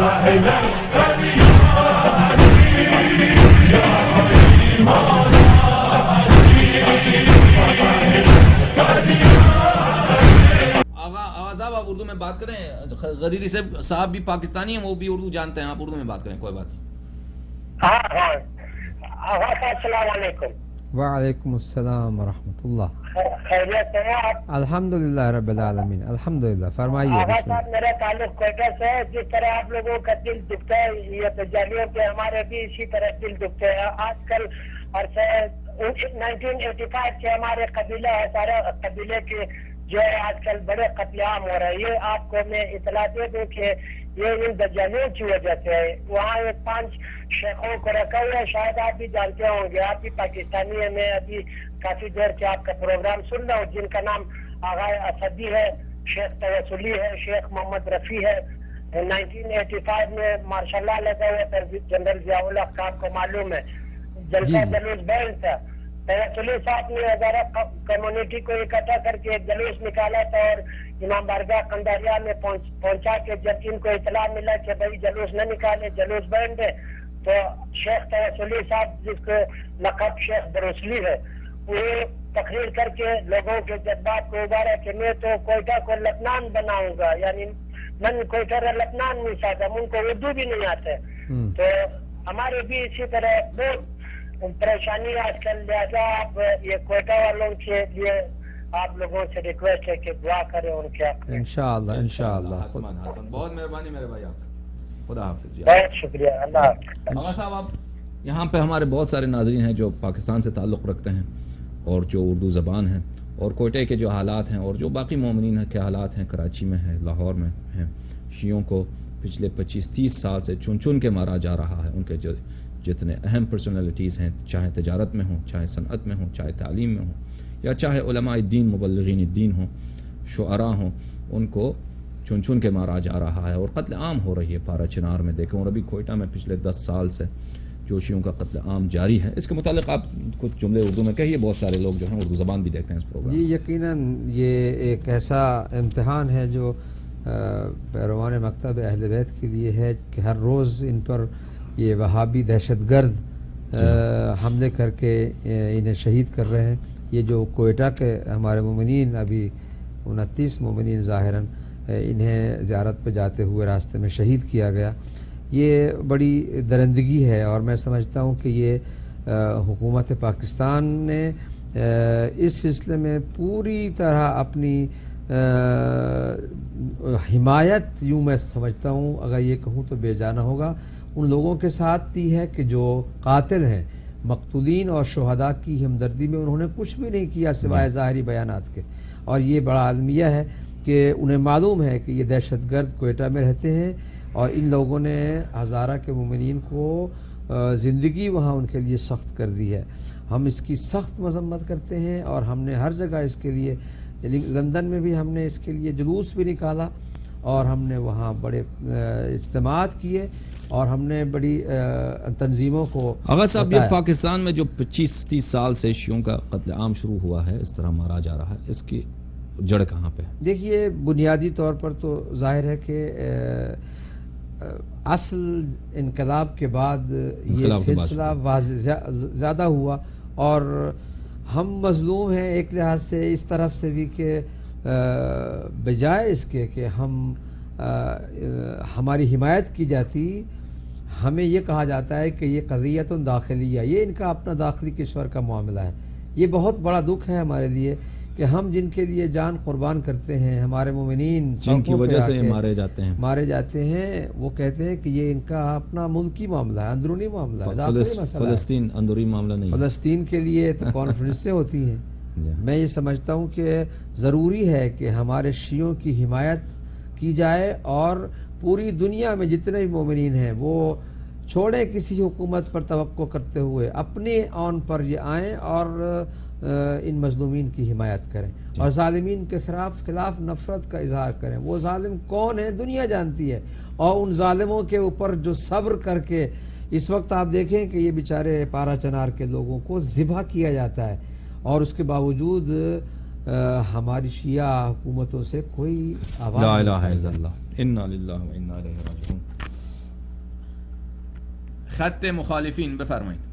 صاحب آپ اردو میں بات کریں. غدیری صاحب بھی پاکستانی ہیں, وہ بھی اردو جانتے ہیں, آپ اردو میں بات کریں, کوئی بات نہیں. السلام علیکم. وعلیکم السلام ورحمۃ اللہ. خیریت سے ہیں آپ؟ الحمدللہ رب العالمین, الحمدللہ. فرمائیے. آغا صاحب, میرا تعلق کوئٹہ سے ہے. جس طرح آپ لوگوں کا دل دکھتا ہے یہ تجالیوں کے, ہمارے بھی اسی طرح دل دکھتے ہیں آج کل. اور 1985 سے ہمارے قبیلہ ہے, سارے قبیلے کے جو ہے آج کل بڑے قتل عام ہو رہے ہیں. یہ آپ کو میں اطلاع دے دوں کہ یہ ان دجالیوں کی وجہ سے ہے. وہاں 5 شیخوں کو رکھا ہوا ہے, شاید آپ بھی جانتے ہوں گے, آپ بھی پاکستانی ہیں. میں ابھی کافی دیر سے آپ کا پروگرام سن رہا ہوں, جن کا نام آغا اسدی ہے, شیخ توسلی ہے, شیخ محمد رفیع ہے. 1985 میں ماشاء اللہ لگا ہوا تھا جنرل ضیاء الحق کا, آپ کو معلوم ہے, جلسہ جلوس بینڈ تھا. توسلی صاحب نے ہزارہ کمیونٹی کو اکٹھا کر کے ایک جلوس نکالا تھا اور امام بارگاہ قنداریہ میں پہنچا کے جب ان کو اطلاع ملا کہ بھائی جلوس نہ نکالے, جلوس بینڈ ہے, تو شیخ توسلی صاحب جس کو لقب شیخ بروسلی ہے, وہ تقریر کر کے لوگوں کے جذبات کو ابھارا کہ میں تو کوئٹہ کو لبنان بناؤں گا, یعنی من کوئٹہ لبنان نہیں چاہتا, ان کو اردو بھی نہیں آتا. تو ہمارے بھی اسی طرح بہت پریشانی آج کل. لہٰذا آپ یہ کوئٹہ والوں کے لیے آپ لوگوں سے ریکویسٹ ہے کہ دعا کریں ان کے. انشاءاللہ انشاءاللہ. بہت مہربانی میرے بھائی, آپ خدا حافظ. بہت شکریہ, اللہ حافظ. آغا صاحب, آپ یہاں پہ ہمارے بہت سارے ناظرین ہیں جو پاکستان سے تعلق رکھتے ہیں اور جو اردو زبان ہیں, اور کوئٹہ کے جو حالات ہیں اور جو باقی مومنین کے حالات ہیں, کراچی میں ہیں, لاہور میں ہیں. شیعوں کو پچھلے 25-30 سال سے چن چن کے مارا جا رہا ہے. ان کے جو جتنے اہم پرسنالٹیز ہیں, چاہے تجارت میں ہوں, چاہے صنعت میں ہوں, چاہے تعلیم میں ہوں, یا چاہے علماء الدین, مبلغین الدین ہوں, شعراء ہوں, ان کو چن چن کے مارا جا رہا ہے اور قتل عام ہو رہی ہے. پارا چنار میں دیکھیں, اور ابھی کوئٹہ میں پچھلے 10 سال سے جوشیوں کا قتل عام جاری ہے. اس کے متعلق آپ کچھ جملے اردو میں کہیے, بہت سارے لوگ جو ہیں اردو زبان بھی دیکھتے ہیں اس پروگرام. جی یقیناً یہ ایک ایسا امتحان ہے جو پیروان مکتب اہل بیت کے لیے ہے کہ ہر روز ان پر یہ وہابی دہشت گرد حملے کر کے انہیں شہید کر رہے ہیں. یہ جو کوئٹہ کے ہمارے مومنین, ابھی 29 مومنین ظاہراً انہیں زیارت پہ جاتے ہوئے راستے میں شہید کیا گیا, یہ بڑی درندگی ہے. اور میں سمجھتا ہوں کہ یہ حکومت پاکستان نے اس سلسلے میں پوری طرح اپنی حمایت, یوں میں سمجھتا ہوں اگر یہ کہوں تو بے جانا ہوگا, ان لوگوں کے ساتھ دی ہے کہ جو قاتل ہیں. مقتولین اور شہداء کی ہمدردی میں انہوں نے کچھ بھی نہیں کیا سوائے ظاہری بیانات کے. اور یہ بڑا عالمیہ ہے کہ انہیں معلوم ہے کہ یہ دہشت گرد کوئٹہ میں رہتے ہیں, اور ان لوگوں نے ہزارہ کے مومنین کو زندگی وہاں ان کے لیے سخت کر دی ہے. ہم اس کی سخت مذمت کرتے ہیں, اور ہم نے ہر جگہ اس کے لیے, لندن میں بھی ہم نے اس کے لیے جلوس بھی نکالا, اور ہم نے وہاں بڑے اجتماعات کیے, اور ہم نے بڑی تنظیموں کو. آغا صاحب, یہ پاکستان میں جو 25-30 سال سے شیعوں کا قتل عام شروع ہوا ہے, اس طرح مارا جا رہا ہے, اس کی جڑ کہاں پہ؟ دیکھیے, بنیادی طور پر تو ظاہر ہے کہ اصل انقلاب کے بعد یہ سلسلہ زیادہ ہوا, اور ہم مظلوم ہیں ایک لحاظ سے اس طرف سے بھی کہ بجائے اس کے کہ ہماری حمایت کی جاتی, ہمیں یہ کہا جاتا ہے کہ یہ قضیت داخلیہ, یہ ان کا اپنا داخلی کشور کا معاملہ ہے. یہ بہت بڑا دکھ ہے ہمارے لیے کہ ہم جن کے لیے جان قربان کرتے ہیں, ہمارے مومنین جن کی وجہ سے مارے جاتے ہیں, وہ کہتے ہیں کہ یہ ان کا اپنا ملکی معاملہ ہے, اندرونی معاملہ ہے, فلسطین اندرونی معاملہ نہیں. فلسطین کے لیے تو کانفرنسیں ہوتی ہیں. میں یہ سمجھتا ہوں کہ ضروری ہے کہ ہمارے شیعوں کی حمایت کی جائے, اور پوری دنیا میں جتنے بھی مومنین ہیں وہ چھوڑیں کسی حکومت پر توقع کرتے ہوئے, اپنے آن پر یہ آئیں اور ان مظلومین کی حمایت کریں, اور ظالمین کے خلاف نفرت کا اظہار کریں. وہ ظالم کون ہے دنیا جانتی ہے, اور ان ظالموں کے اوپر جو صبر کر کے اس وقت آپ دیکھیں کہ یہ بیچارے پارا چنار کے لوگوں کو ذبح کیا جاتا ہے, اور اس کے باوجود ہماری شیعہ حکومتوں سے کوئی آواز لا الہ الا اللہ, انا للہ و انا الیہ راجعون. خط مخالفین بفرمایید.